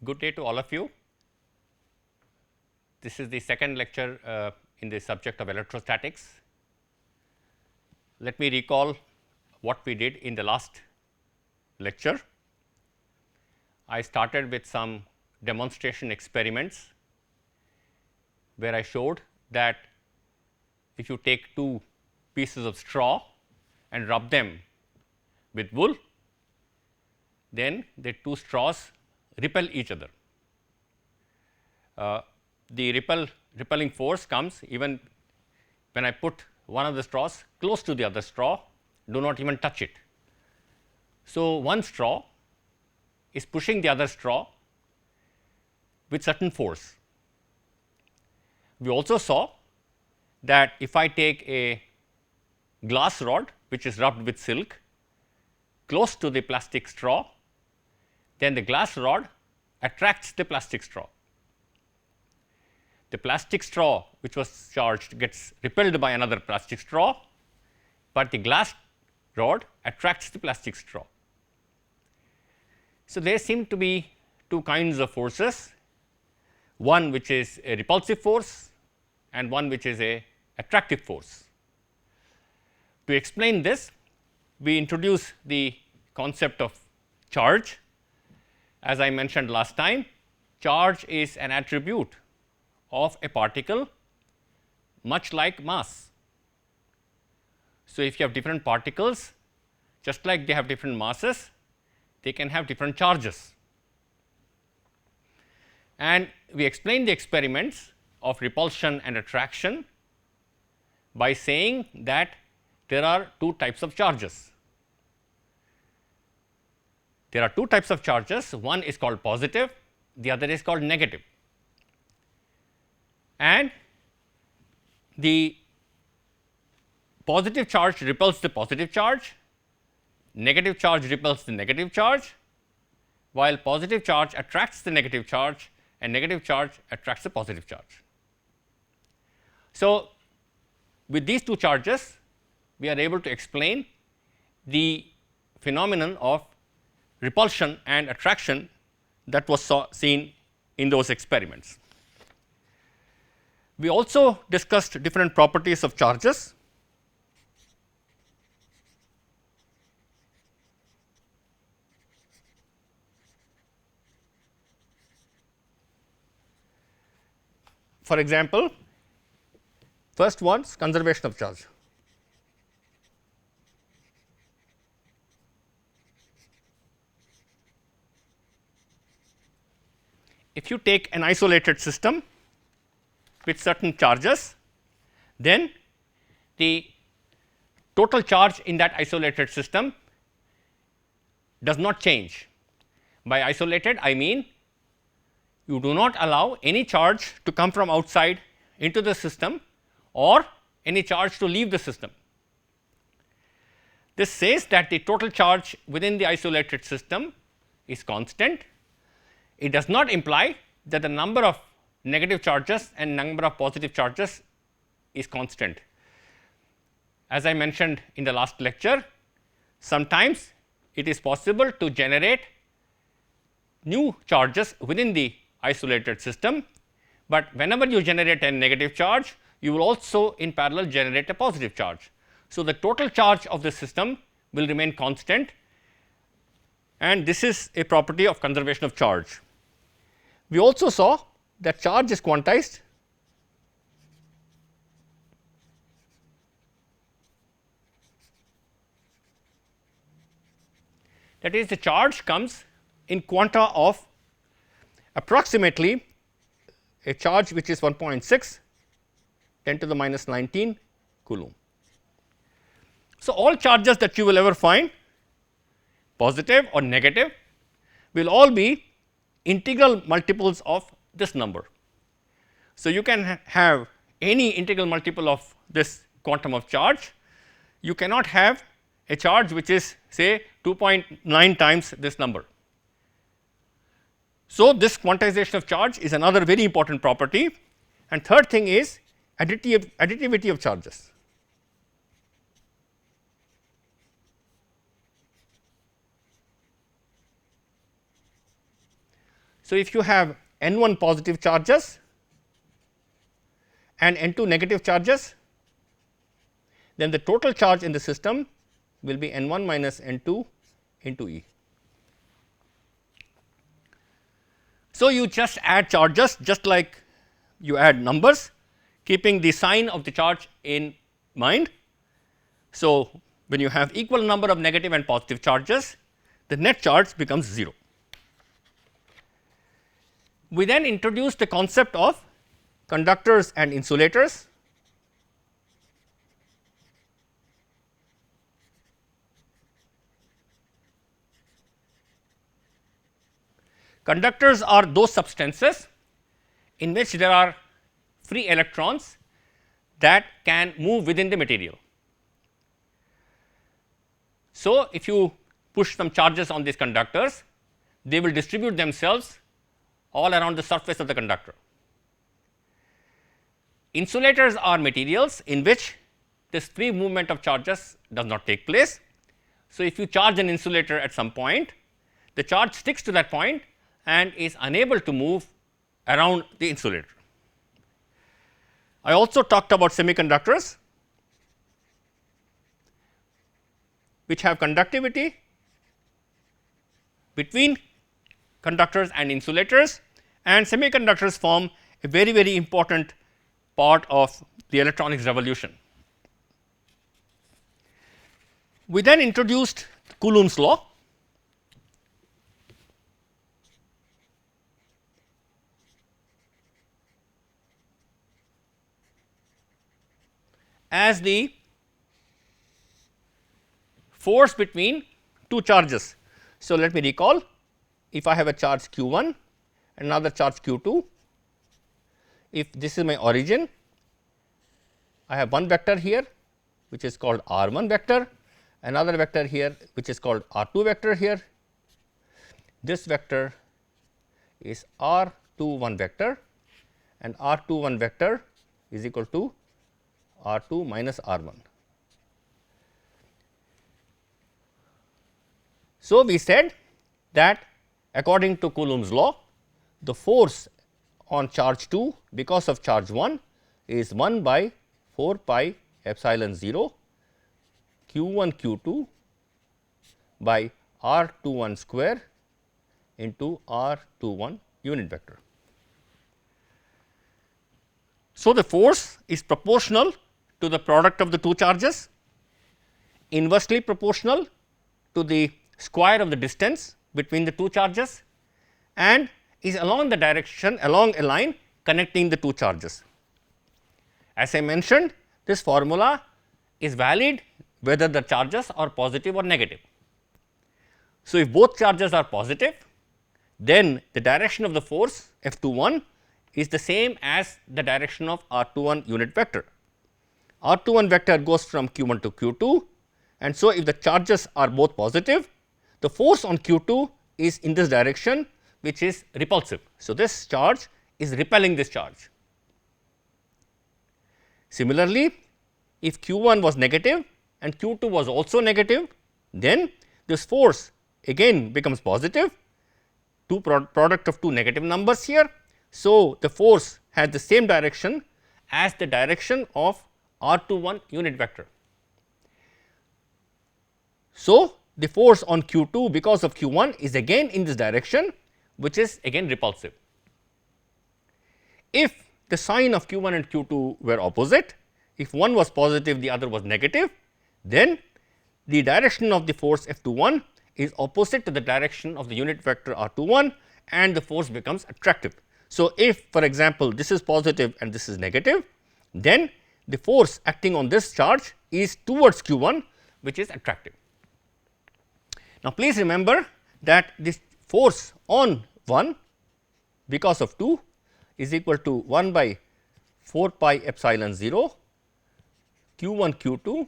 Good day to all of you. This is the second lecture in the subject of electrostatics. Let me recall what we did in the last lecture. I started with some demonstration experiments where I showed that if you take two pieces of straw and rub them with wool, then the two straws repel each other. The repelling force comes even when I put one of the straws close to the other straw, do not even touch it. So, one straw is pushing the other straw with certain force. We also saw that if I take a glass rod which is rubbed with silk close to the plastic straw, then the glass rod attracts the plastic straw. The plastic straw which was charged gets repelled by another plastic straw, but the glass rod attracts the plastic straw. So, there seem to be two kinds of forces, one which is a repulsive force and one which is a attractive force. To explain this, we introduce the concept of charge. As I mentioned last time, charge is an attribute of a particle much like mass. So, if you have different particles, just like they have different masses, they can have different charges. And we explain the experiments of repulsion and attraction by saying that there are two types of charges. There are two types of charges, one is called positive, the other is called negative. And the positive charge repels the positive charge, negative charge repels the negative charge, while positive charge attracts the negative charge and negative charge attracts the positive charge. So, with these two charges, we are able to explain the phenomenon of repulsion and attraction that was seen in those experiments. We also discussed different properties of charges. For example, first one is conservation of charge. If you take an isolated system with certain charges, then the total charge in that isolated system does not change. By isolated, I mean you do not allow any charge to come from outside into the system or any charge to leave the system. This says that the total charge within the isolated system is constant. It does not imply that the number of negative charges and number of positive charges is constant. As I mentioned in the last lecture, sometimes it is possible to generate new charges within the isolated system, but whenever you generate a negative charge, you will also in parallel generate a positive charge. So, the total charge of the system will remain constant, and this is a property of conservation of charge. We also saw that charge is quantized that is, the charge comes in quanta of approximately a charge which is 1.6 10 to the minus 19 coulomb. So, all charges that you will ever find, positive or negative, will all be integral multiples of this number. So, you can have any integral multiple of this quantum of charge. You cannot have a charge which is say 2.9 times this number. So, this quantization of charge is another very important property, and third thing is additivity of charges. So, if you have n 1 positive charges and n 2 negative charges, then the total charge in the system will be n 1 minus n 2 into E. So, you just add charges just like you add numbers, keeping the sign of the charge in mind. So, when you have equal number of negative and positive charges, the net charge becomes 0. We then introduced the concept of conductors and insulators. Conductors are those substances in which there are free electrons that can move within the material. So, if you push some charges on these conductors, they will distribute themselves all around the surface of the conductor. Insulators are materials in which this free movement of charges does not take place. So, if you charge an insulator at some point, the charge sticks to that point and is unable to move around the insulator. I also talked about semiconductors, which have conductivity between conductors and insulators, and semiconductors form a very, very important part of the electronics revolution. We then introduced Coulomb's law. As the force between two charges. So, let me recall, if I have a charge q 1 and another charge q 2, if this is my origin, I have one vector here which is called r 1 vector, another vector here which is called r 2 vector here. This vector is r 2 1 vector, and r 2 1 vector is equal to r 2 minus r 1. So, we said that according to Coulomb's law, the force on charge 2 because of charge 1 is 1 by 4 pi epsilon 0 q 1 q 2 by r 2 1 square into r 2 1 unit vector. So, the force is proportional to the product of the two charges, inversely proportional to the square of the distance between the two charges, and is along the direction along a line connecting the two charges. As I mentioned, this formula is valid whether the charges are positive or negative. So, if both charges are positive, then the direction of the force F 2 1 is the same as the direction of r 2 1 unit vector. R 2 1 vector goes from q 1 to q 2, and so if the charges are both positive, the force on q 2 is in this direction, which is repulsive. So, this charge is repelling this charge. Similarly, if q 1 was negative and q 2 was also negative, then this force again becomes positive, product of two negative numbers here. So, the force has the same direction as the direction of r 2 1 unit vector. So, the force on q 2 because of q 1 is again in this direction, which is again repulsive. If the sign of q 1 and q 2 were opposite, if one was positive, the other was negative, then the direction of the force F 2 1 is opposite to the direction of the unit vector r 2 1, and the force becomes attractive. So, if for example, this is positive and this is negative, then the force acting on this charge is towards q 1, which is attractive. Now, please remember that this force on 1 because of 2 is equal to 1 by 4 pi epsilon 0 q 1 q 2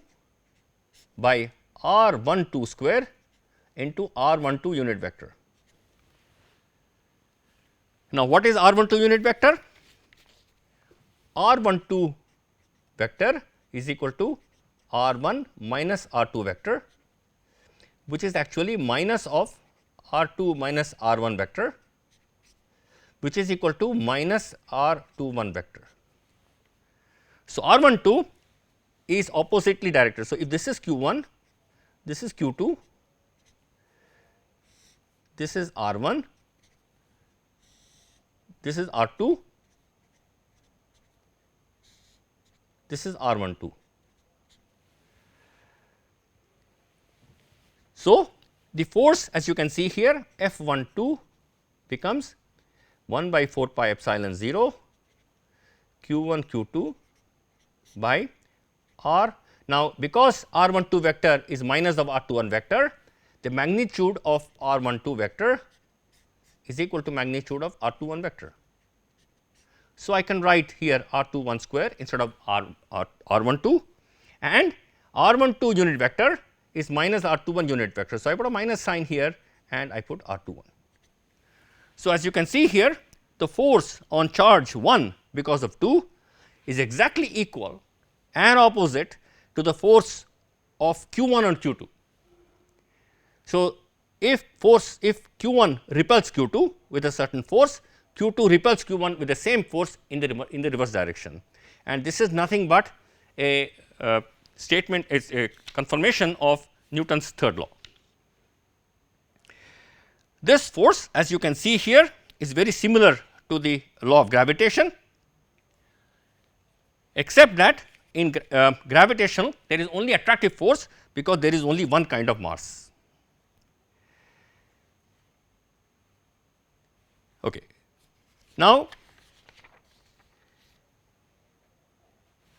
by r 1 2 square into r 1 2 unit vector. Now, what is r 1 2 unit vector? R 1 2 vector is equal to r 1 minus r 2 vector, which is actually minus of r 2 minus r 1 vector, which is equal to minus r 2 1 vector. So, r 1 2 is oppositely directed. So, if this is q 1, this is q 2, this is r 1, this is r 2, this is r 1 2. So, the force as you can see here F 1 2 becomes 1 by 4 pi epsilon 0 q 1 q 2 by r. Now, because r 1 2 vector is minus of r 2 1 vector, the magnitude of r 1 2 vector is equal to magnitude of r 2 1 vector. So, I can write here r 2 1 square instead of r 1 2, and r 1 2 unit vector is minus r 2 1 unit vector. So, I put a minus sign here and I put r 2 1. So, as you can see here, the force on charge 1 because of 2 is exactly equal and opposite to the force of q 1 on q 2. So, if q 1 repels q 2 with a certain force, q 2 repels q 1 with the same force in the reverse direction, and this is nothing but a statement, it is a confirmation of Newton's third law. This force as you can see here is very similar to the law of gravitation, except that in gravitational there is only attractive force because there is only one kind of mass. Okay. Now,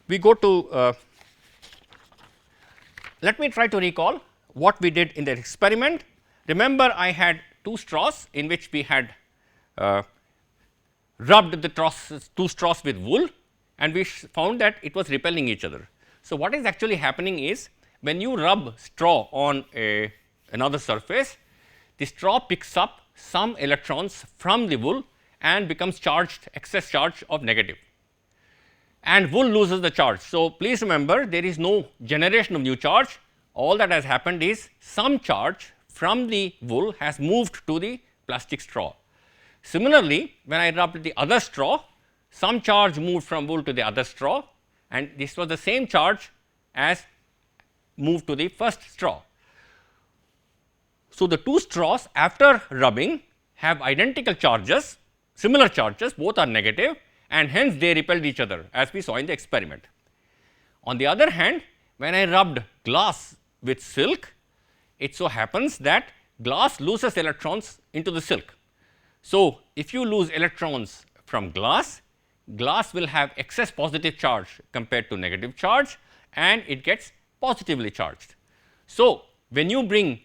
we go to let me try to recall what we did in the experiment. Remember, I had two straws in which we had rubbed the two straws with wool, and we found that it was repelling each other. So, what is actually happening is when you rub straw on another surface, the straw picks up some electrons from the wool and becomes charged, excess charge of negative, and wool loses the charge. So, please remember, there is no generation of new charge. All that has happened is some charge from the wool has moved to the plastic straw. Similarly, when I rubbed the other straw, some charge moved from wool to the other straw, and this was the same charge as moved to the first straw. So, the two straws after rubbing have identical charges, similar charges, both are negative, and hence they repelled each other as we saw in the experiment. On the other hand, when I rubbed glass with silk, it so happens that glass loses electrons into the silk. So, if you lose electrons from glass, glass will have excess positive charge compared to negative charge, and it gets positively charged. So, when you bring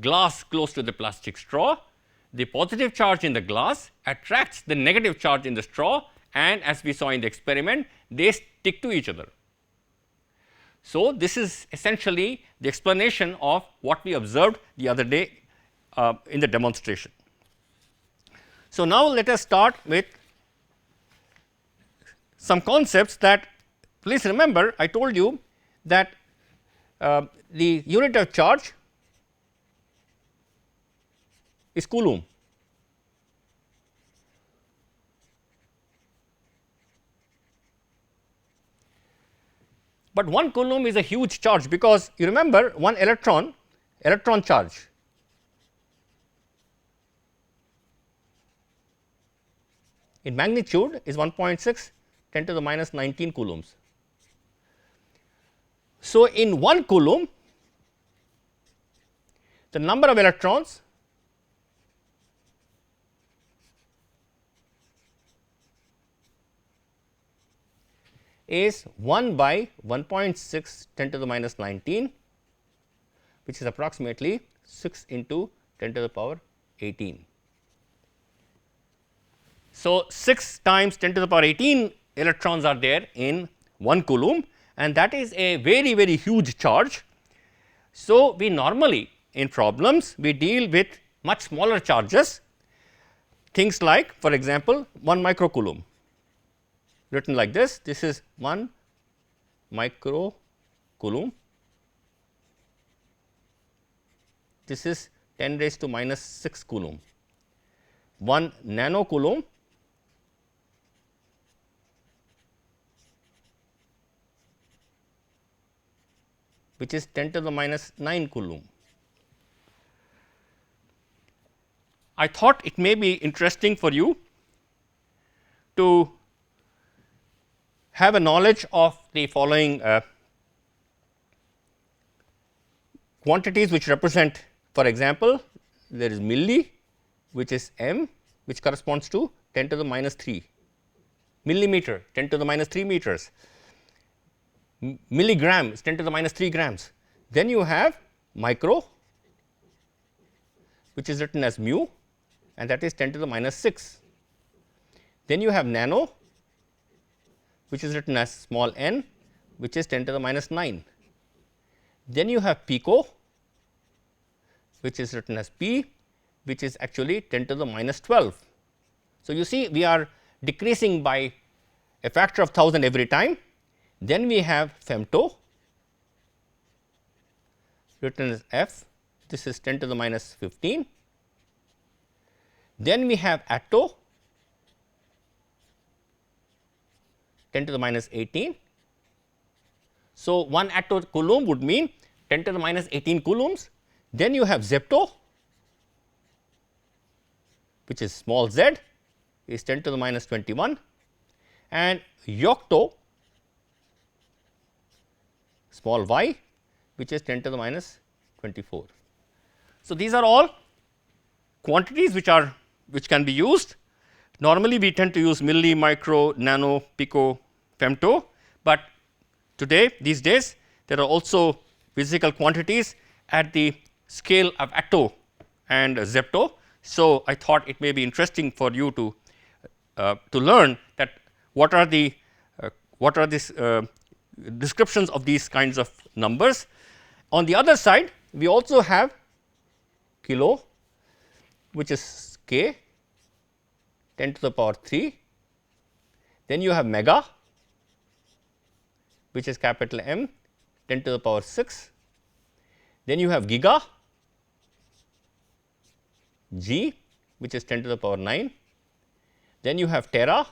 glass close to the plastic straw, the positive charge in the glass attracts the negative charge in the straw, and as we saw in the experiment, they stick to each other. So, this is essentially the explanation of what we observed the other day in the demonstration. So, now let us start with some concepts that, please remember, I told you that the unit of charge is coulomb. But 1 coulomb is a huge charge, because you remember one electron charge in magnitude is 1.6 10 to the minus 19 coulombs. So, in 1 coulomb the number of electrons is 1 by 1.6 10 to the minus 19, which is approximately 6 into 10 to the power 18. So, 6 times 10 to the power 18 electrons are there in 1 coulomb, and that is a very, very huge charge. So, we normally in problems we deal with much smaller charges, things like for example 1 microcoulomb, written like this. This is 1 microcoulomb, this is 10 raised to minus 6 coulomb. 1 nanocoulomb which is 10 to the minus 9 coulomb. I thought it may be interesting for you to have a knowledge of the following quantities which represent, for example, there is milli, which is m, which corresponds to 10 to the minus 3 millimeter, 10 to the minus 3 meters, milligram is 10 to the minus 3 grams. Then you have micro, which is written as mu, and that is 10 to the minus 6. Then you have nano, which is written as small n, which is 10 to the minus 9. Then you have pico, which is written as p, which is actually 10 to the minus 12. So, you see we are decreasing by a factor of 1000 every time. Then we have femto, written as f, this is 10 to the minus 15. Then we have atto, 10 to the minus 18. So, 1 atto coulomb would mean 10 to the minus 18 coulombs. Then you have zepto, which is small z, is 10 to the minus 21, and yocto, small y, which is 10 to the minus 24. So, these are all quantities which can be used. Normally, we tend to use milli, micro, nano, pico, femto, but today these days there are also physical quantities at the scale of atto and zepto. So, I thought it may be interesting for you to learn that what are the descriptions of these kinds of numbers. On the other side, we also have kilo, which is k, 10 to the power 3. Then you have mega, which is capital M, 10 to the power 6. Then you have giga, g, which is 10 to the power 9. Then you have tera,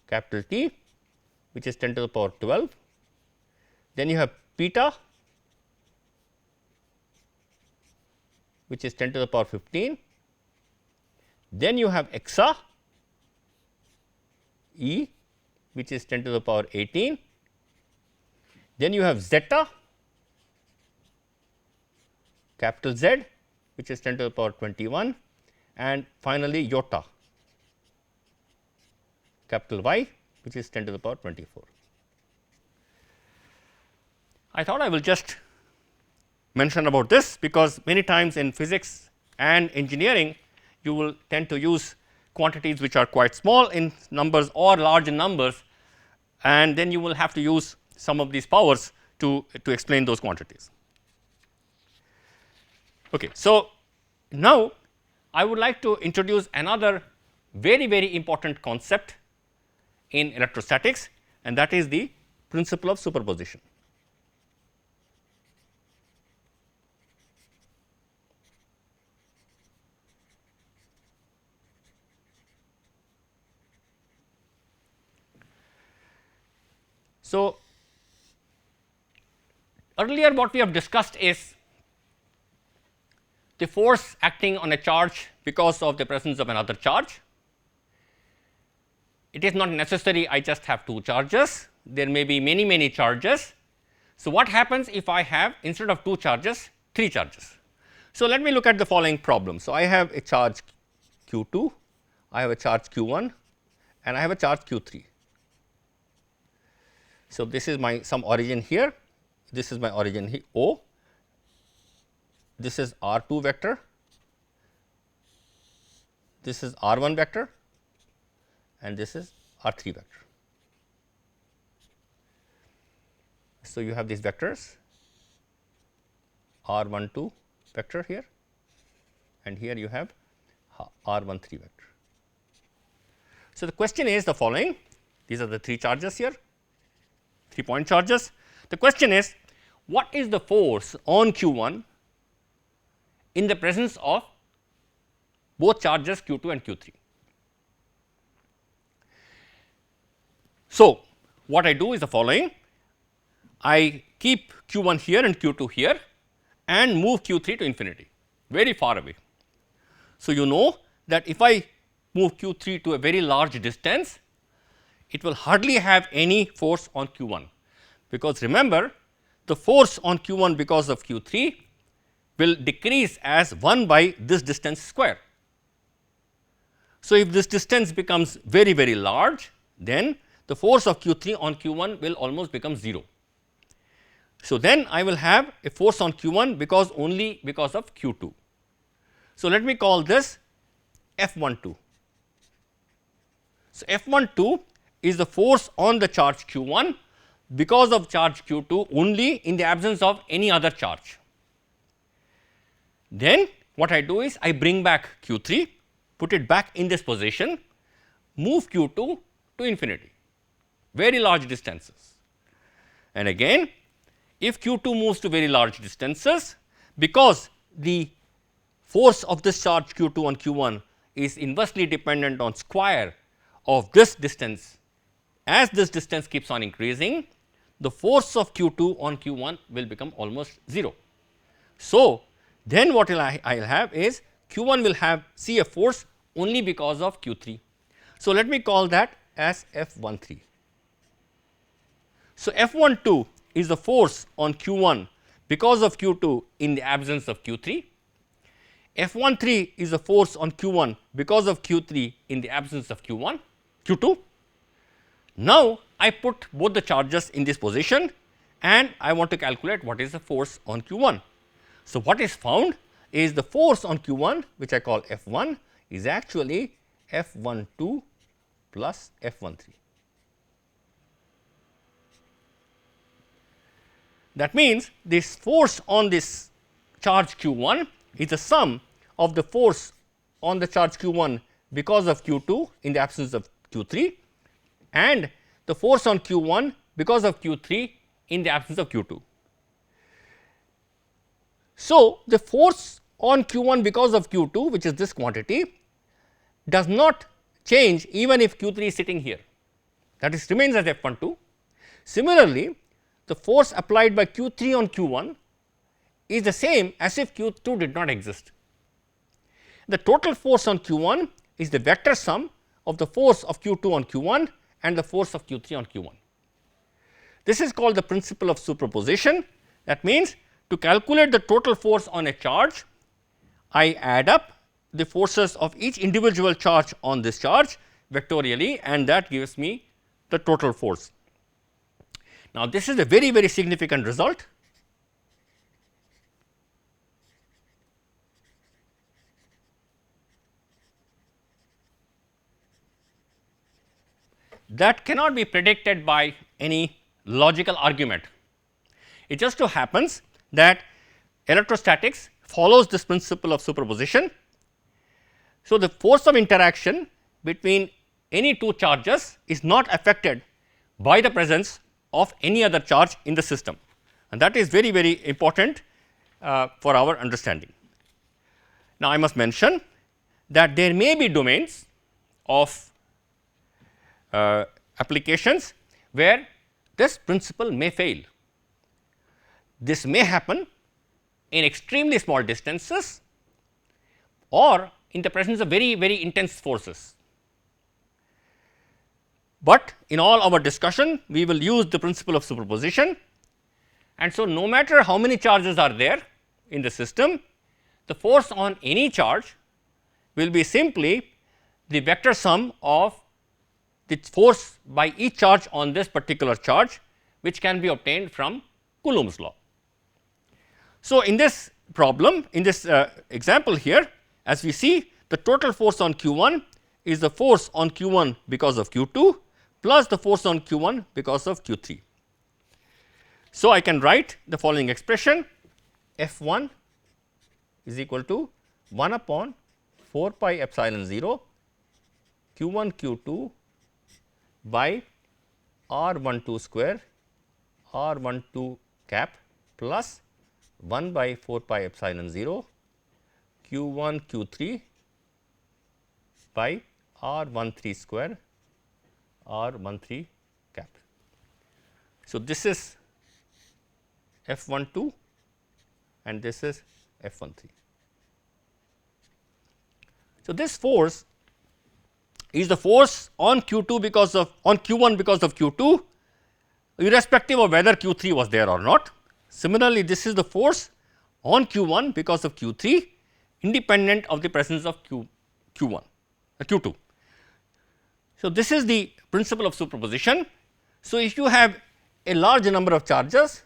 capital T, which is 10 to the power 12. Then you have peta, which is 10 to the power 15. Then you have exa, E, which is 10 to the power 18. Then you have zeta, capital Z, which is 10 to the power 21, and finally iota, capital Y, which is 10 to the power 24. I thought I will just mention about this, because many times in physics and engineering you will tend to use quantities which are quite small in numbers or large in numbers, and then you will have to use some of these powers to explain those quantities. Okay. So, now I would like to introduce another very important concept in electrostatics, and that is the principle of superposition. So, earlier what we have discussed is the force acting on a charge because of the presence of another charge. It is not necessary I just have 2 charges, there may be many charges. So, what happens if I have instead of 2 charges 3 charges? So, let me look at the following problem. So, I have a charge q 2, I have a charge q 1, and I have a charge q 3. So, this is my some origin here, this is my origin here O, this is r 2 vector, this is r 1 vector, and this is r 3 vector. So, you have these vectors r 1 2 vector here, and here you have r 1 3 vector. So, the question is the following, these are the 3 charges here, 3 point charges. The question is, what is the force on q 1 in the presence of both charges q 2 and q 3? So, what I do is the following, I keep q 1 here and q 2 here and move q 3 to infinity, very far away. So, you know that if I move q 3 to a very large distance, it will hardly have any force on q 1, because remember the force on q 1 because of q 3 will decrease as 1 by this distance square. So, if this distance becomes very, very large, then the force of q 3 on q 1 will almost become 0. So, then I will have a force on q 1 because only because of q 2. So, let me call this F 12. So, F 12 is the force on the charge q 1 because of charge q 2 only in the absence of any other charge. Then what I do is I bring back q 3, put it back in this position, move q 2 to infinity, very large distances. And again, if q 2 moves to very large distances, because the force of this charge q 2 on q 1 is inversely dependent on square of this distance, as this distance keeps on increasing, the force of q 2 on q 1 will become almost 0. So, then what I will have is q 1 will see a force only because of q 3. So, let me call that as F 13. So, F 12 is the force on q 1 because of q 2 in the absence of q 3. F 13 is the force on q 1 because of q 3 in the absence of q 2. Now, I put both the charges in this position and I want to calculate what is the force on q 1. So, what is found is the force on q 1, which I call F 1, is actually F 12 plus F 13. That means, this force on this charge q 1 is the sum of the force on the charge q 1 because of q 2 in the absence of q 3 and the force on q 1 because of q 3 in the absence of q 2. So, the force on q 1 because of q 2, which is this quantity, does not change even if q 3 is sitting here, that is remains as F 12. Similarly, the force applied by q 3 on q 1 is the same as if q 2 did not exist. The total force on q 1 is the vector sum of the force of q 2 on q 1 and the force of q 3 on q 1. This is called the principle of superposition. That means, to calculate the total force on a charge, I add up the forces of each individual charge on this charge vectorially, and that gives me the total force. Now, this is a very, very significant result. That cannot be predicted by any logical argument. It just so happens that electrostatics follows this principle of superposition. So, the force of interaction between any two charges is not affected by the presence of any other charge in the system, and that is very, very important for our understanding. Now, I must mention that there may be domains of applications where this principle may fail. This may happen in extremely small distances or in the presence of very, very intense forces. But in all our discussion, we will use the principle of superposition, and so no matter how many charges are there in the system, the force on any charge will be simply the vector sum of the force by each charge on this particular charge, which can be obtained from Coulomb's law. So, in this problem, in this example here, as we see, the total force on q 1 is the force on q 1 because of q 2 plus the force on q 1 because of q 3. So, I can write the following expression: F 1 is equal to 1 upon 4 pi epsilon 0 q 1 q 2 by r 1 2 square r 1 2 cap plus 1 by 4 pi epsilon 0 q 1 q 3 by r 1 3 square r 1 3 cap. So, this is F12 and this is F13. So, this force is the force on Q2 because of on Q1 because of Q2 irrespective of whether Q3 was there or not. Similarly, this is the force on Q1 because of Q3 independent of the presence of Q1 Q2. So, this is the principle of superposition. So, if you have a large number of charges,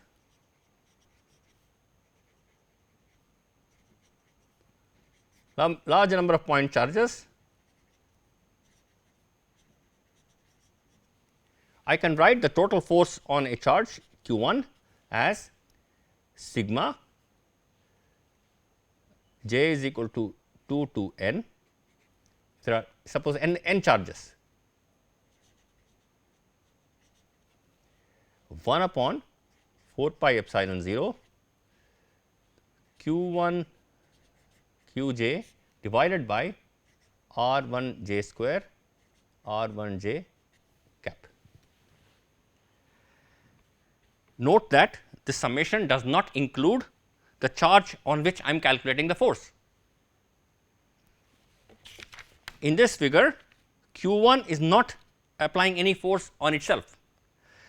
large number of point charges, I can write the total force on a charge Q1 as sigma j is equal to 2 to n. There are suppose n charges, 1 upon 4 pi epsilon 0 Q1 Qj divided by R1 j square R1 j cap. Note that this summation does not include the charge on which I am calculating the force. In this figure, Q1 is not applying any force on itself.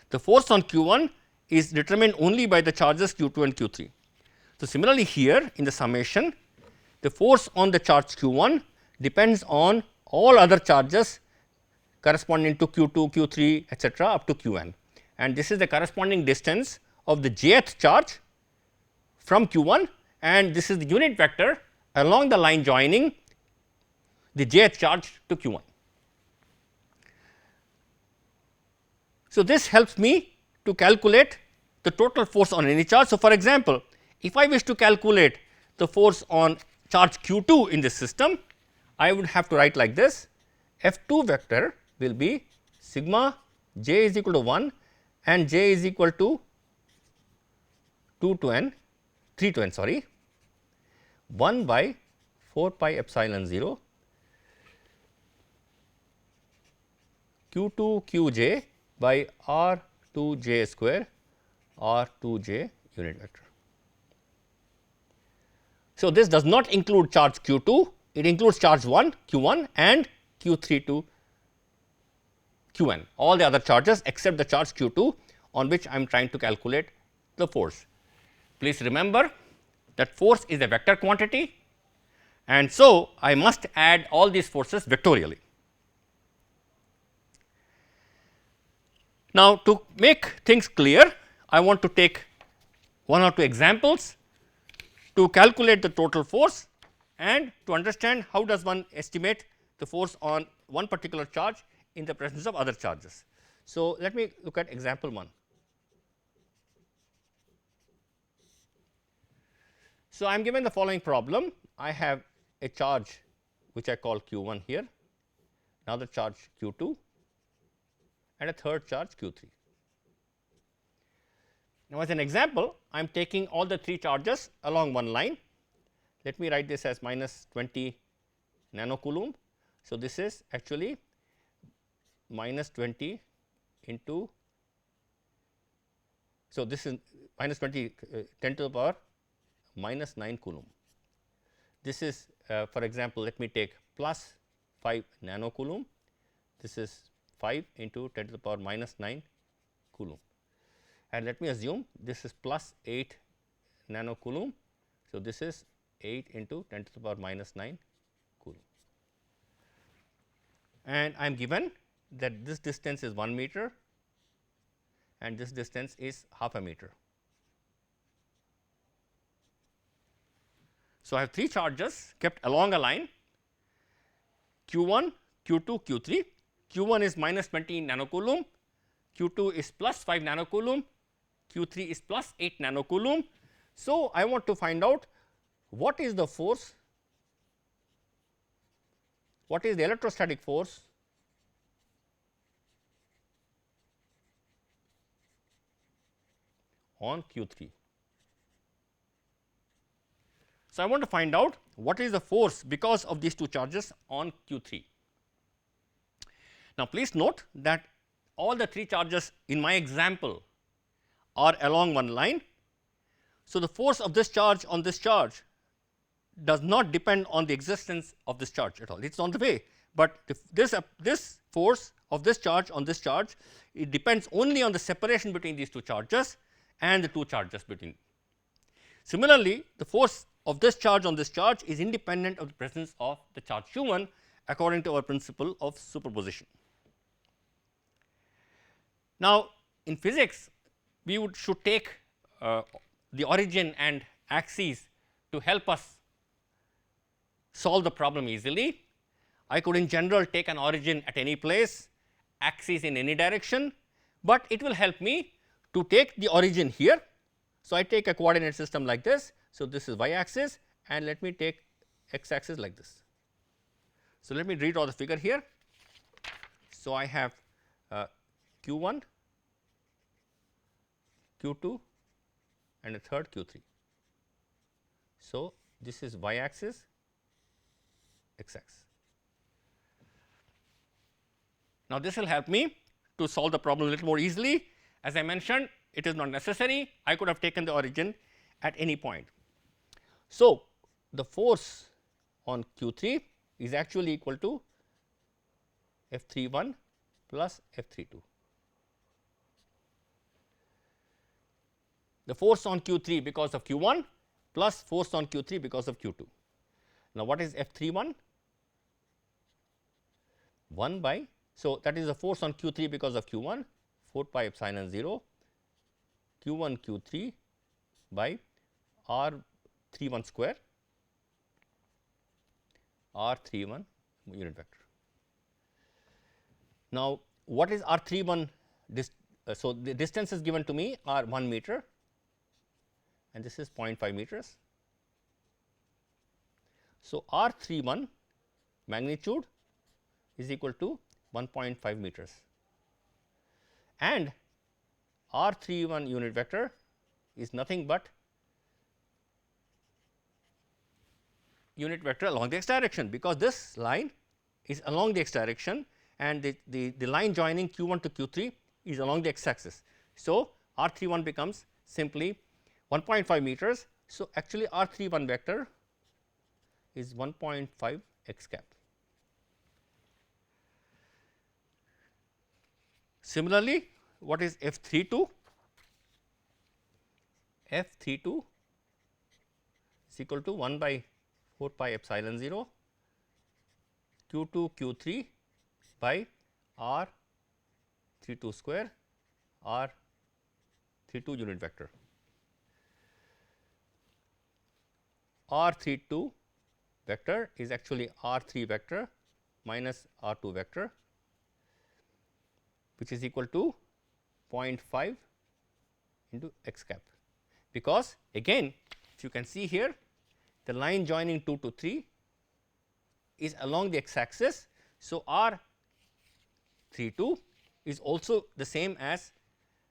The force on Q1 is determined only by the charges Q2 and Q3. So, similarly, here in the summation, the force on the charge Q1 depends on all other charges corresponding to Q2, Q3 etcetera up to Qn, and this is the corresponding distance of the jth charge from Q1, and this is the unit vector along the line joining the jth charge to Q1. So, this helps me to calculate the total force on any charge. So, for example, if I wish to calculate the force on charge Q2 in this system, I would have to write like this: F2 vector will be sigma j is equal to 1 and j is equal to 2 to n 3 to n 1 by 4 pi epsilon 0 Q2 Qj by R 2 j square R 2 j unit vector. So, this does not include charge Q2, it includes charge 1 Q1 and Q3 to Qn, all the other charges except the charge Q2 on which I am trying to calculate the force. Please remember that force is a vector quantity, and so I must add all these forces vectorially. Now, to make things clear, I want to take 1 or 2 examples to calculate the total force and to understand how does one estimate the force on one particular charge in the presence of other charges. So, let me look at example 1. So, I am given the following problem. I have a charge which I call Q1 here, another charge Q2 and a third charge Q3. Now, as an example, I am taking all the 3 charges along one line. Let me write this as minus 20 nanocoulomb. So, this is actually minus 20 into, so this is minus 20 10 to the power minus 9 coulomb. This is for example, let me take plus 5 nanocoulomb. This is 5 into 10 to the power minus 9 coulomb, and let me assume this is plus 8 nanocoulomb. So, this is 8 into 10 to the power minus 9 coulomb, and I am given that this distance is 1 meter and this distance is half a meter. So, I have 3 charges kept along a line Q1, Q2, Q3. Q1 is minus 20 nanocoulomb, Q2 is plus 5 nanocoulomb, Q3 is plus 8 nanocoulomb. So, I want to find out what is the force, what is the electrostatic force on Q3. So, I want to find out what is the force because of these 2 charges on Q3. Now, please note that all the 3 charges in my example are along one line, So, the force of this charge on this charge does not depend on the existence of this charge at all, it is on the way, but this force of this charge on this charge, it depends only on the separation between these two charges and the two charges between. Similarly, the force of this charge on this charge is independent of the presence of the charge q1 according to our principle of superposition. Now, in physics we should take the origin and axes to help us solve the problem easily. I could in general take an origin at any place, axis in any direction, but it will help me to take the origin here. So, I take a coordinate system like this. So, this is y axis and let me take x axis like this. So, let me redraw the figure here. So, I have q1, q2 and a third q3. So, this is y axis, x axis. Now, this will help me to solve the problem a little more easily. As I mentioned, it is not necessary, I could have taken the origin at any point. So, the force on q3 is actually equal to F31 plus F32. The force on q3 because of q1 plus force on q3 because of q2. Now, what is F31? 1 by, so that is the force on q3 because of q1, 4 pi epsilon 0 q1 q3 by r31 square r31 unit vector. Now, what is r31? So, the distance is given to me are 1 meter and this is 0.5 meters. So, r31 magnitude is equal to 1.5 meters and r31 unit vector is nothing but unit vector along the x direction, because this line is along the x direction and the line joining q1 to q3 is along the x axis. So, r31 becomes simply 1.5 meters. So, actually r31 vector is 1.5 x cap. Similarly, what is F32? F32 is equal to 1 by 4 pi epsilon 0 q2 q3 by r32 square r32 unit vector. R32 vector is actually R3 vector minus R2 vector, which is equal to 0.5 into x cap, because again if you can see here the line joining 2 to 3 is along the x axis. So, R32 is also the same as,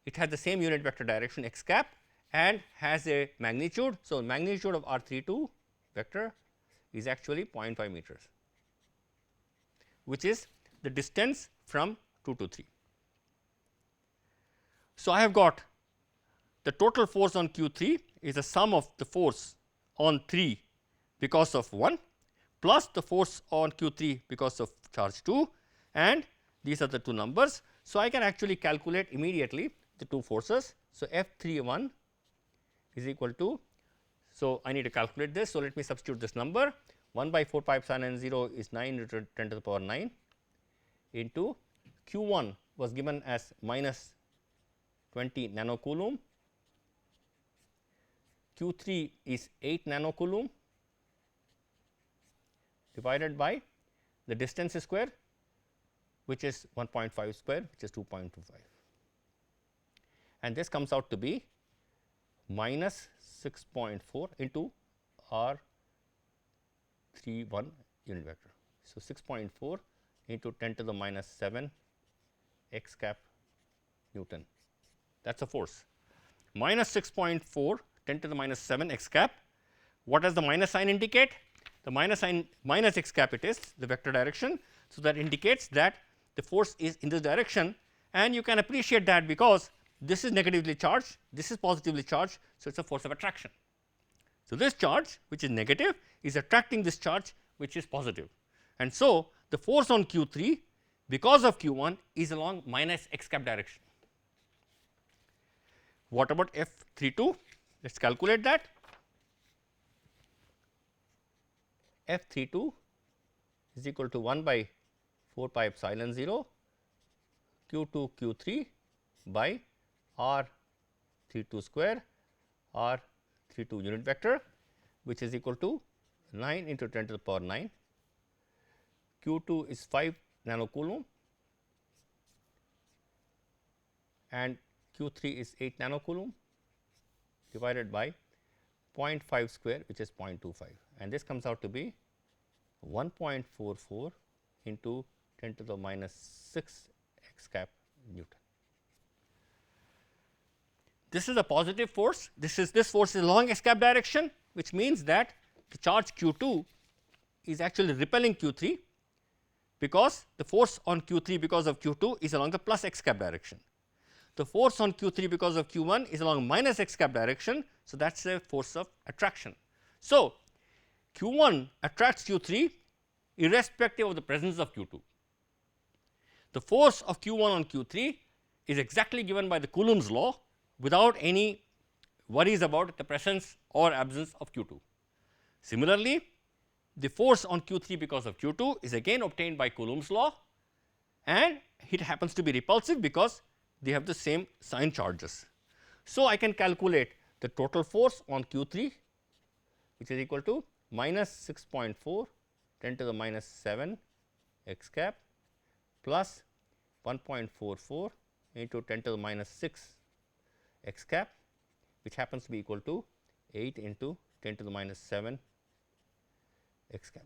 it has the same unit vector direction x cap and has a magnitude. So, magnitude of R32 vector is actually 0.5 meters, which is the distance from 2 to 3. So, I have got the total force on q3 is the sum of the force on 3 because of 1 plus the force on q3 because of charge 2, and these are the two numbers. So, I can actually calculate immediately the two forces. So, F31 is equal to, so I need to calculate this. So, let me substitute this number, 1 by 4 pi epsilon 0 is 9 into 10 to the power 9 into q1 was given as minus 20 nanocoulomb, q3 is 8 nanocoulomb divided by the distance square, which is 1.5 square, which is 2.25, and this comes out to be minus 6.4 into R31 unit vector. So, 6.4 into 10 to the minus 7 x cap Newton, that is a force, minus 6.4 10 to the minus 7 x cap. What does the minus sign indicate? The minus sign, minus x cap, it is the vector direction. So, that indicates that the force is in this direction, and you can appreciate that because this is negatively charged, this is positively charged. So, it is a force of attraction. So, this charge which is negative is attracting this charge which is positive, and so the force on q 3 because of q 1 is along minus x cap direction. What about F 32? Let us calculate that. F 32 is equal to 1 by 4 pi epsilon 0 q 2 q 3 by r 32 square r 32 unit vector, which is equal to 9 into 10 to the power 9. Q 2 is 5 nanocoulomb and Q 3 is 8 nanocoulomb divided by 0.5 square, which is 0.25, and this comes out to be 1.44 into 10 to the minus 6 x cap Newton. This is a positive force. This force is along x cap direction, which means that the charge q 2 is actually repelling q 3, because the force on q 3 because of q 2 is along the plus x cap direction. The force on q 3 because of q 1 is along minus x cap direction. So, that is a force of attraction. So, q 1 attracts q 3 irrespective of the presence of q 2. The force of q 1 on q 3 is exactly given by the Coulomb's law without any worries about the presence or absence of q 2. Similarly, the force on q 3 because of q 2 is again obtained by Coulomb's law, and it happens to be repulsive because they have the same sign charges. So, I can calculate the total force on q 3, which is equal to minus 6.4 10 to the minus 7 x cap plus 1.44 into 10 to the minus 6 x cap, which happens to be equal to 8 into 10 to the minus 7 x cap.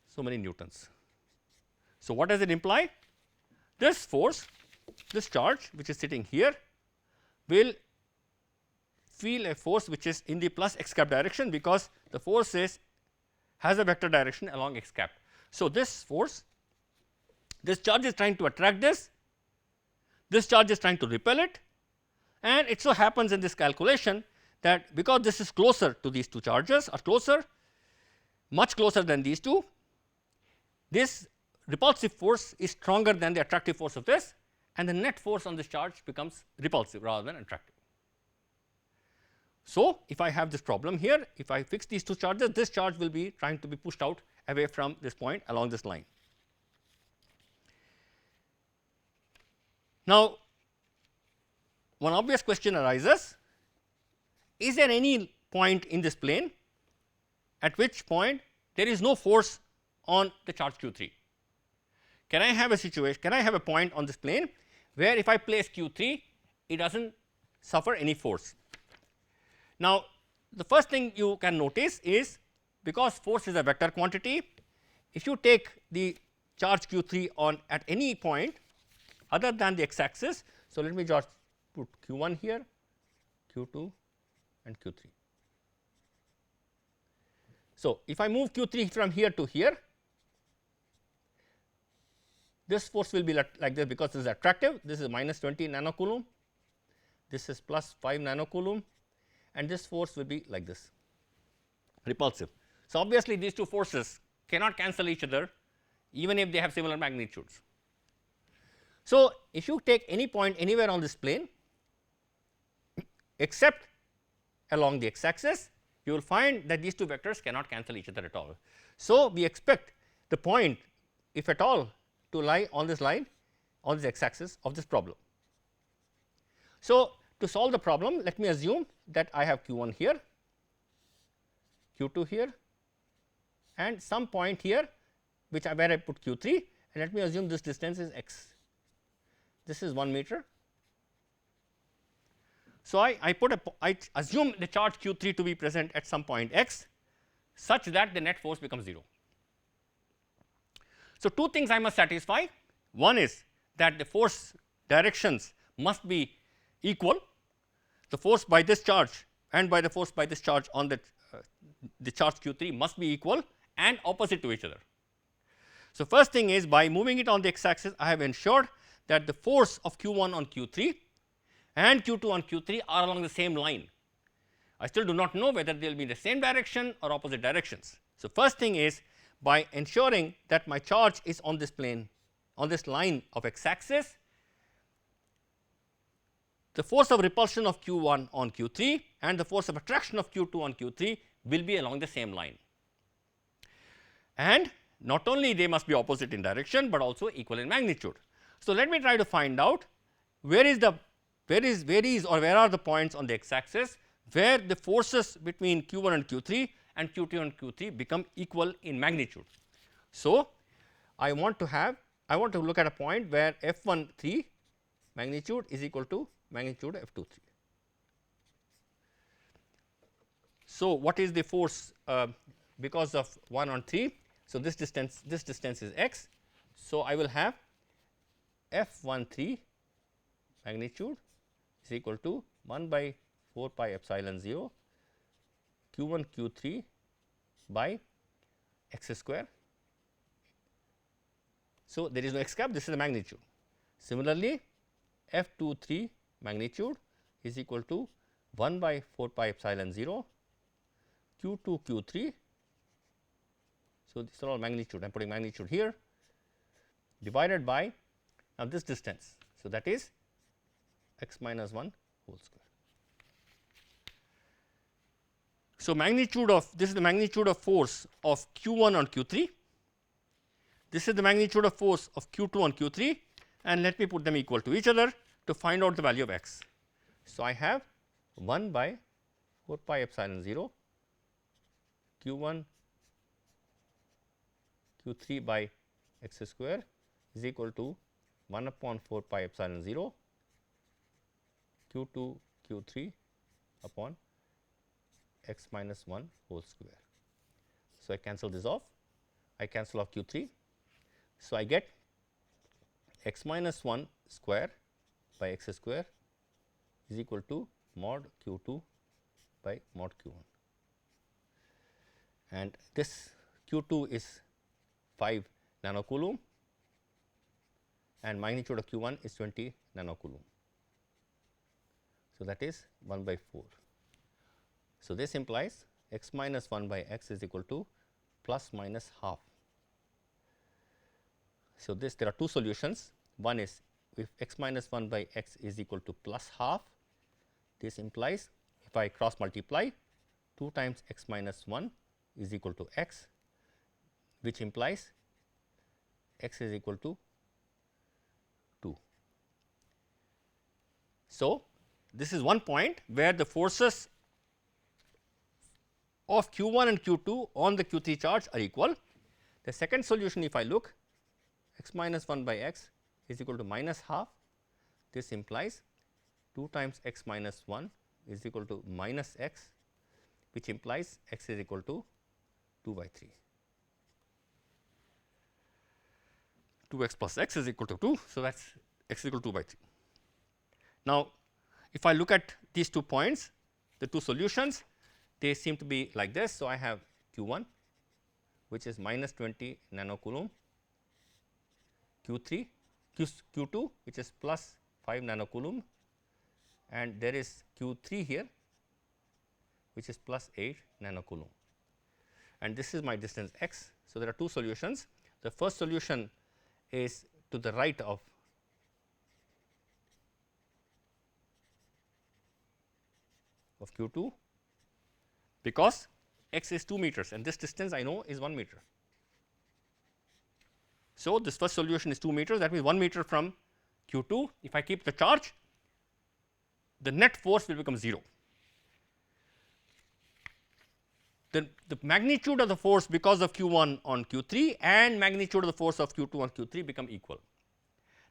So many newtons. So, what does it imply? This force, this charge which is sitting here will feel a force which is in the plus x cap direction, because the force has a vector direction along x cap. So, this force, this charge is trying to attract this charge is trying to repel it, and it so happens in this calculation that because this is closer to these two charges, or closer, much closer than these two, this repulsive force is stronger than the attractive force of this, and the net force on this charge becomes repulsive rather than attractive. So, if I have this problem here, if I fix these two charges, this charge will be trying to be pushed out away from this point along this line. Now, one obvious question arises: is there any point in this plane at which point there is no force on the charge q 3? Can I have a situation, can I have a point on this plane where if I place q 3, it does not suffer any force? Now, the first thing you can notice is, because force is a vector quantity, if you take the charge q 3 on at any point other than the x axis. So, let me just put q 1 here, q 2 and q 3. So, if I move q 3 from here to here, this force will be like this, because this is attractive. This is minus 20 nanocoulomb, this is plus 5 nanocoulomb, and this force will be like this, repulsive. So, obviously, these two forces cannot cancel each other even if they have similar magnitudes. So, if you take any point anywhere on this plane except along the x axis, you will find that these two vectors cannot cancel each other at all. So, we expect the point, if at all, to lie on this line, on this x axis of this problem. So, to solve the problem, let me assume that I have q 1 here, q 2 here, and some point here which where I put q 3, and let me assume this distance is x. This is 1 meter. So, I assume the charge q 3 to be present at some point x, such that the net force becomes 0. So, two things I must satisfy. One is that the force directions must be equal. The force by this charge and by the force by this charge on the charge q 3 must be equal and opposite to each other. So, first thing is, by moving it on the x axis, I have ensured that the force of Q1 on Q3 and Q2 on Q3 are along the same line. I still do not know whether they will be in the same direction or opposite directions. So, first thing is by ensuring that my charge is on this plane, on this line of x axis, the force of repulsion of Q1 on Q3 and the force of attraction of Q2 on Q3 will be along the same line. And not only they must be opposite in direction, but also equal in magnitude. So, let me try to find out where are the points on the x axis where the forces between Q1 and Q3 and Q2 and Q3 become equal in magnitude. So, I want to look at a point where F13 magnitude is equal to magnitude F23. So, what is the force because of 1 on 3? So, this distance is x. So, I will have F13 magnitude is equal to 1 by 4 pi epsilon 0 Q1 Q3 by x square. So, there is no x cap, this is the magnitude. Similarly, F23 magnitude is equal to 1 by 4 pi epsilon 0 Q2 Q3. So, these are all magnitude, I am putting magnitude here, divided by now this distance. So, that is x minus 1 whole square. So, magnitude of this is the magnitude of force of Q1 on Q3, this is the magnitude of force of Q2 on Q3, and let me put them equal to each other to find out the value of x. So, I have 1 by 4 pi epsilon 0 Q1 Q3 by x square is equal to 1 upon 4 pi epsilon 0 Q2 Q3 upon x minus 1 whole square. So, I cancel this off, I cancel off Q3. So, I get x minus 1 square by x square is equal to mod Q2 by mod Q1, and this Q2 is 5 nanocoulomb and magnitude of Q1 is 20 nanocoulomb. So, that is 1 by 4. So, this implies x minus 1 by x is equal to plus minus half. So, there are two solutions. One is if x minus 1 by x is equal to plus half, this implies if I cross multiply 2 times x minus 1 is equal to x, which implies x is equal to 2. So, this is one point where the forces of Q1 and Q2 on the Q3 charge are equal. The second solution, if I look, x minus 1 by x is equal to minus half, this implies 2 times x minus 1 is equal to minus x, which implies x is equal to 2 by 3. 2x plus x is equal to 2. So, that is x is equal to 2 by 3. Now, if I look at these 2 points, the 2 solutions, they seem to be like this. So, I have Q1 which is minus 20 nanocoulomb, Q3 Q2 which is plus 5 nanocoulomb, and there is Q3 here which is plus 8 nanocoulomb, and this is my distance x. So, there are 2 solutions. The first solution is to the right of Q2, because x is 2 meters and this distance I know is 1 meter. So, this first solution is 2 meters, that means 1 meter from Q2. If I keep the charge, the net force will become 0. The magnitude of the force because of Q1 on Q3 and magnitude of the force of Q2 on Q3 become equal.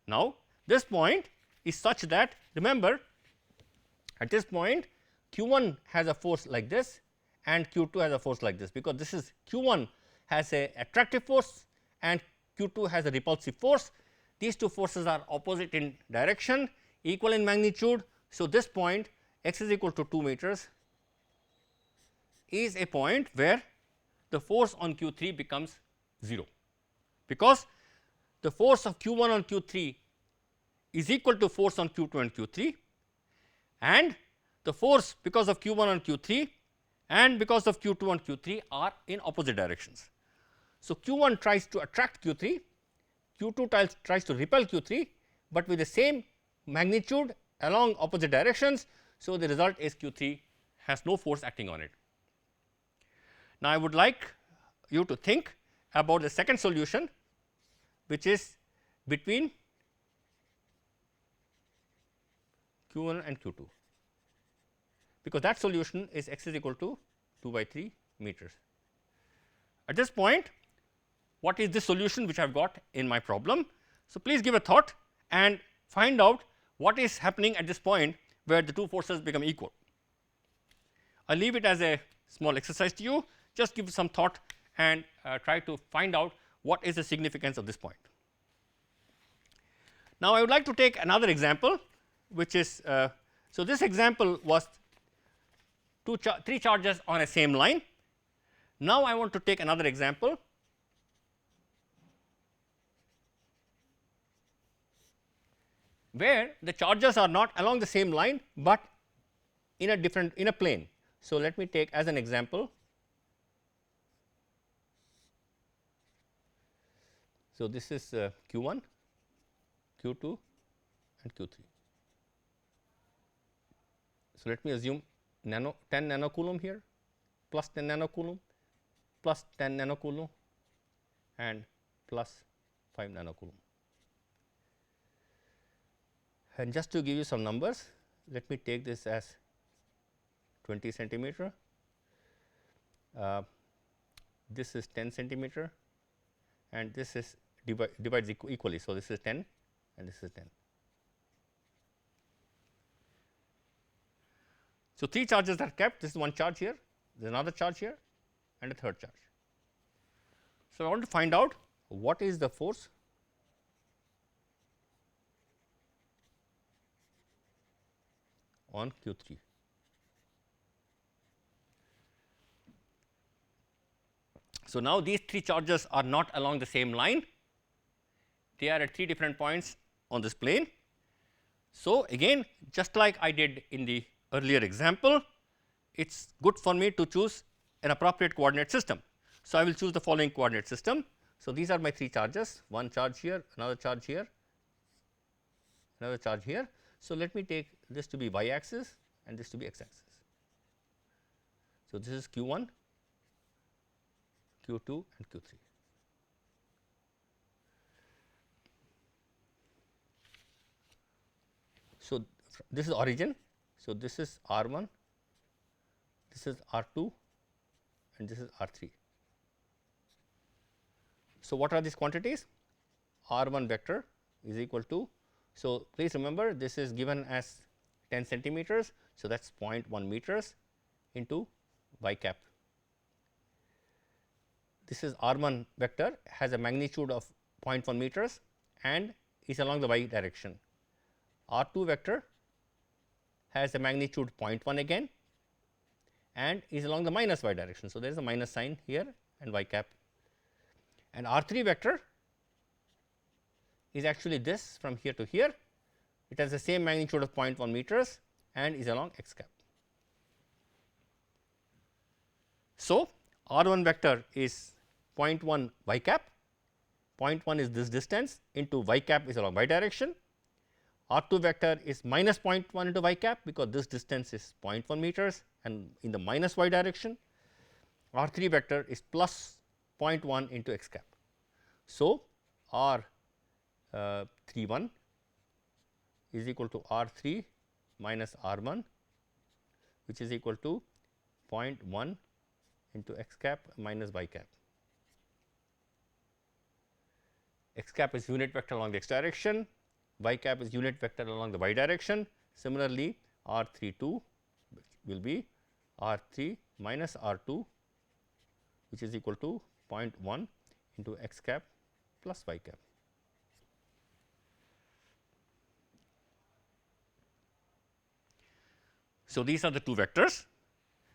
Now, this point is such that, remember, at this point Q1 has a force like this and Q2 has a force like this, because this is Q1 has a attractive force and Q2 has a repulsive force. These 2 forces are opposite in direction, equal in magnitude. So, this point x is equal to 2 meters is a point where the force on Q3 becomes 0, because the force of Q1 on Q3 is equal to force on Q2 and Q3, and the force because of Q1 and Q3 and because of Q2 and Q3 are in opposite directions. So, Q1 tries to attract Q3, Q2 tries to repel Q3, but with the same magnitude along opposite directions. So, the result is Q3 has no force acting on it. Now, I would like you to think about the second solution, which is between Q1 and Q2, because that solution is x is equal to 2 by 3 meters. At this point, what is the solution which I have got in my problem? So, please give a thought and find out what is happening at this point where the two forces become equal. I will leave it as a small exercise to you, just give some thought and try to find out what is the significance of this point. Now, I would like to take another example, which is so this example was three charges on a same line. Now, I want to take another example where the charges are not along the same line, but in a plane. So, let me take as an example. So, this is Q1, Q2 and Q3. So, let me assume 10 nanocoulomb here, plus 10 nanocoulomb, plus 10 nanocoulomb and plus 5 nanocoulomb. And just to give you some numbers, let me take this as 20 centimeter, this is 10 centimeter, and this is divides equally. So, this is 10 and this is 10. So, three charges are kept. This is one charge here, there is another charge here and a third charge. So, I want to find out what is the force on Q3. So, now these three charges are not along the same line, they are at three different points on this plane. So, again just like I did in the earlier example, it is good for me to choose an appropriate coordinate system. So, I will choose the following coordinate system. So, these are my three charges, one charge here, another charge here, another charge here. So, let me take this to be y axis and this to be x axis. So, this is Q1, Q2 and Q3. So, this is origin. So, this is R1, this is R2 and this is R3. So, what are these quantities? R1 vector is equal to, so please remember this is given as 10 centimeters. So, that is 0.1 meters into y cap. This is R1 vector has a magnitude of 0.1 meters and is along the y direction. R2 vector has a magnitude 0.1 again and is along the minus y direction. So, there is a minus sign here and y cap, and R3 vector is actually this from here to here. It has the same magnitude of 0.1 meters and is along x cap. So, R1 vector is 0.1 y cap, 0.1 is this distance into y cap is along y direction. R2 vector is minus 0.1 into y cap, because this distance is 0.1 meters and in the minus y direction. R3 vector is plus 0.1 into x cap. So, R31 is equal to R3 minus R1, which is equal to 0.1 into x cap minus y cap. X cap is unit vector along the x direction, y cap is unit vector along the y direction. Similarly, R32 will be R3 minus R2, which is equal to 0.1 into x cap plus y cap. So, these are the two vectors,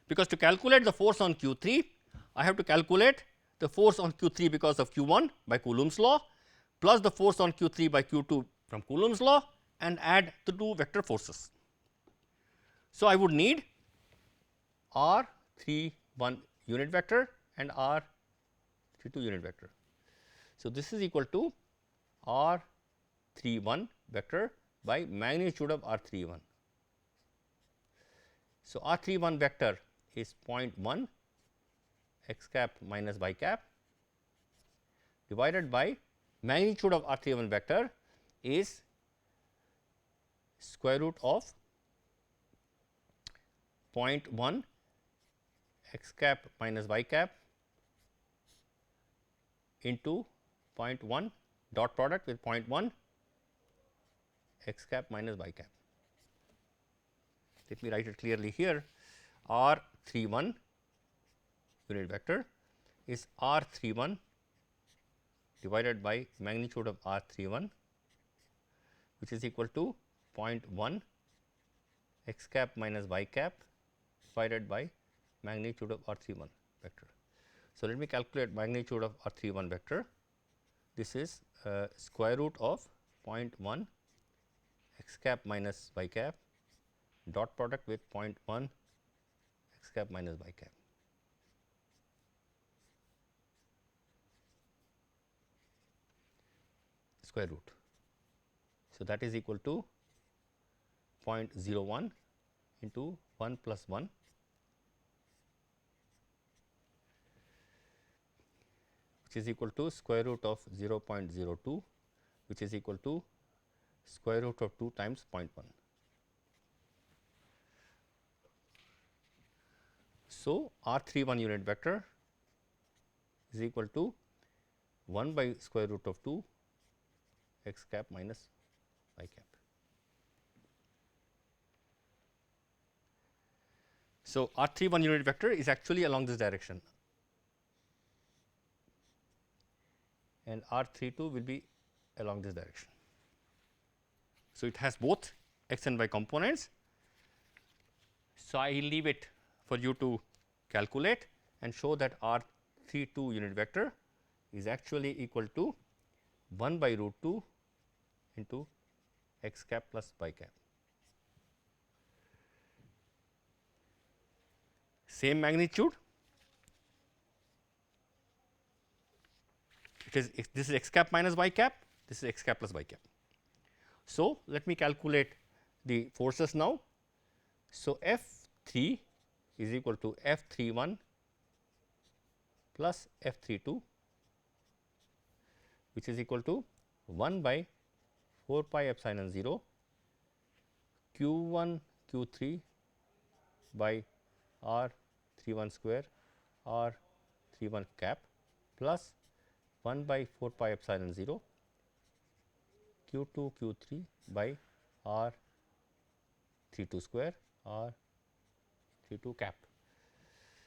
because to calculate the force on Q3, I have to calculate the force on Q3 because of Q1 by Coulomb's law, plus the force on Q3 by Q2 from Coulomb's law, and add the two vector forces. So, I would need r 3 1 unit vector and r 3 2 unit vector. So, this is equal to r 3 1 vector by magnitude of r 3 1. So, r 3 1 vector is 0.1 x cap minus y cap divided by magnitude of r 3 1 vector is square root of 0.1 x cap minus y cap into 0.1 dot product with 0.1 x cap minus y cap. Let me write it clearly here. R 3 1 unit vector is R 3 1 divided by magnitude of R 3 1, which is equal to 0.1 x cap minus y cap divided by magnitude of R 3 1 vector. So, let me calculate magnitude of R 3 1 vector. This is square root of 0.1 x cap minus y cap dot product with 0.1 x cap minus y cap. Square root. So, that is equal to 0.01 into 1 plus 1 which is equal to square root of 0.02, which is equal to square root of 2 times 0.1. So, R 3 1 unit vector is equal to 1 by square root of 2 x cap minus y cap. So, R 3 1 unit vector is actually along this direction, and R 3 2 will be along this direction. So, it has both x and y components. So, I will leave it for you to calculate and show that R 3 2 unit vector is actually equal to 1 by root 2 into x cap plus y cap. Same magnitude, this is x cap minus y cap, this is x cap plus y cap. So, let me calculate the forces now. So, F 3 is equal to F 3 1 plus F 3 2, which is equal to 1 by 4 pi epsilon 0 q 1 q 3 by r 3 1 square r 3 1 cap plus 1 by 4 pi epsilon 0 q 2 q 3 by r 3 2 square r 3 2 cap.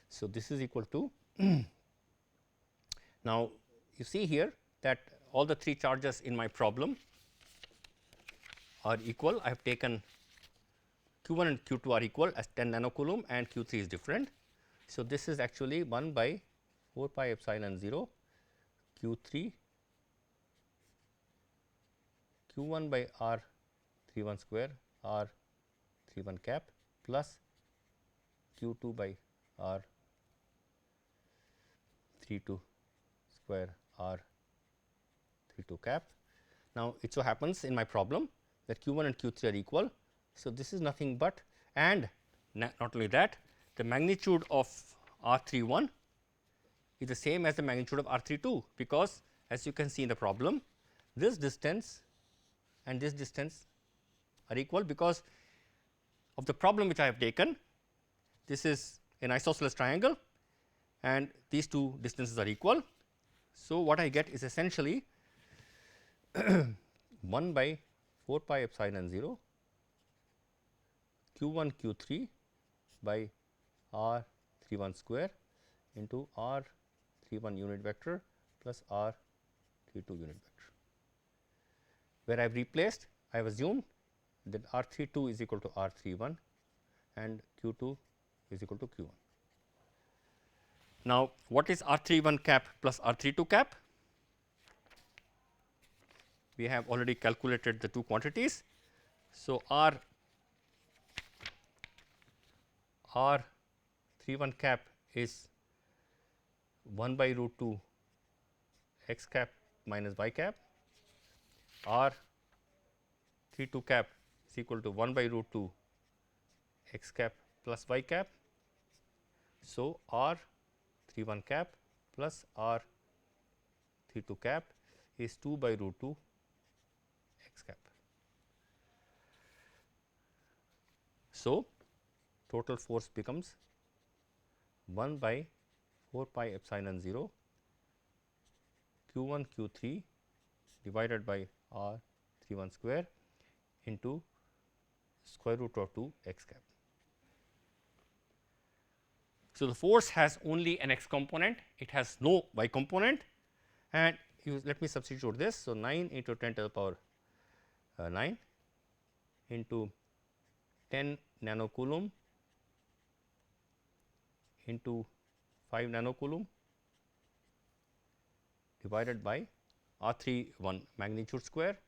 So, this is equal to now you see here that all the 3 charges in my problem are equal. I have taken q 1 and q 2 are equal as 10 nanocoulomb and q 3 is different. So, this is actually 1 by 4 pi epsilon 0 q 3 q 1 by r 3 1 square r 3 1 cap plus q 2 by r 3 2 square r 3 2 cap. Now, it so happens in my problem that q 1 and q 3 are equal. So, this is nothing but, and not only that, the magnitude of r 3 1 is the same as the magnitude of r 3 2, because as you can see in the problem, this distance and this distance are equal because of the problem which I have taken. This is an isosceles triangle and these two distances are equal. So, what I get is essentially 1 by 4 pi epsilon 0 q 1 q 3 by r 3 1 square into r 3 1 unit vector plus r 3 2 unit vector, where I have replaced, I have assumed that r 3 2 is equal to r 3 1 and q 2 is equal to q 1. Now, what is r 3 1 cap plus r 3 2 cap? We have already calculated the two quantities. So, R 31 cap is 1 by root 2 x cap minus y cap, R 32 cap is equal to 1 by root 2 x cap plus y cap. So, R 31 cap plus R 32 cap is 2 by root 2 x cap. So, total force becomes 1 by 4 pi epsilon 0 q 1 q 3 divided by R 31 square into square root of 2 x cap. So, the force has only an x component, it has no y component, and let me substitute this. So, 9 into 10 to the power 9 into 10 nanocoulomb into 5 nanocoulomb divided by R 31 magnitude square.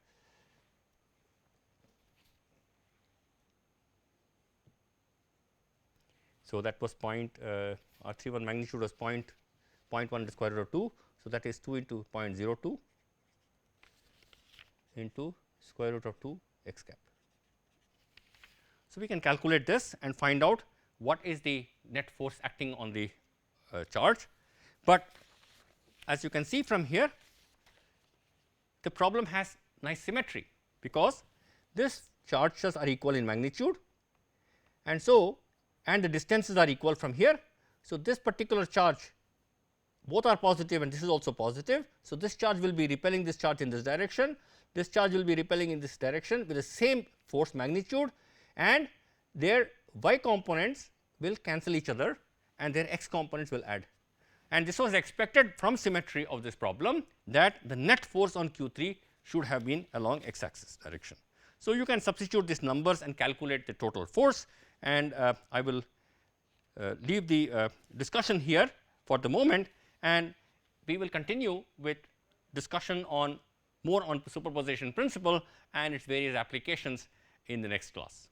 So, that was R 31 magnitude was 0.1 to the square root of 2. So, that is 2 into 0.02 into square root of 2 x cap. So, we can calculate this and find out what is the net force acting on the charge, but as you can see from here, the problem has nice symmetry, because this charges are equal in magnitude, and so the distances are equal from here. So, this particular charge, both are positive and this is also positive. So, this charge will be repelling this charge in this direction, this charge will be repelling in this direction with the same force magnitude, and their y components will cancel each other and their x components will add. And this was expected from symmetry of this problem, that the net force on q 3 should have been along x axis direction. So, you can substitute these numbers and calculate the total force, and I will leave the discussion here for the moment, and we will continue with discussion on more on superposition principle and its various applications in the next class.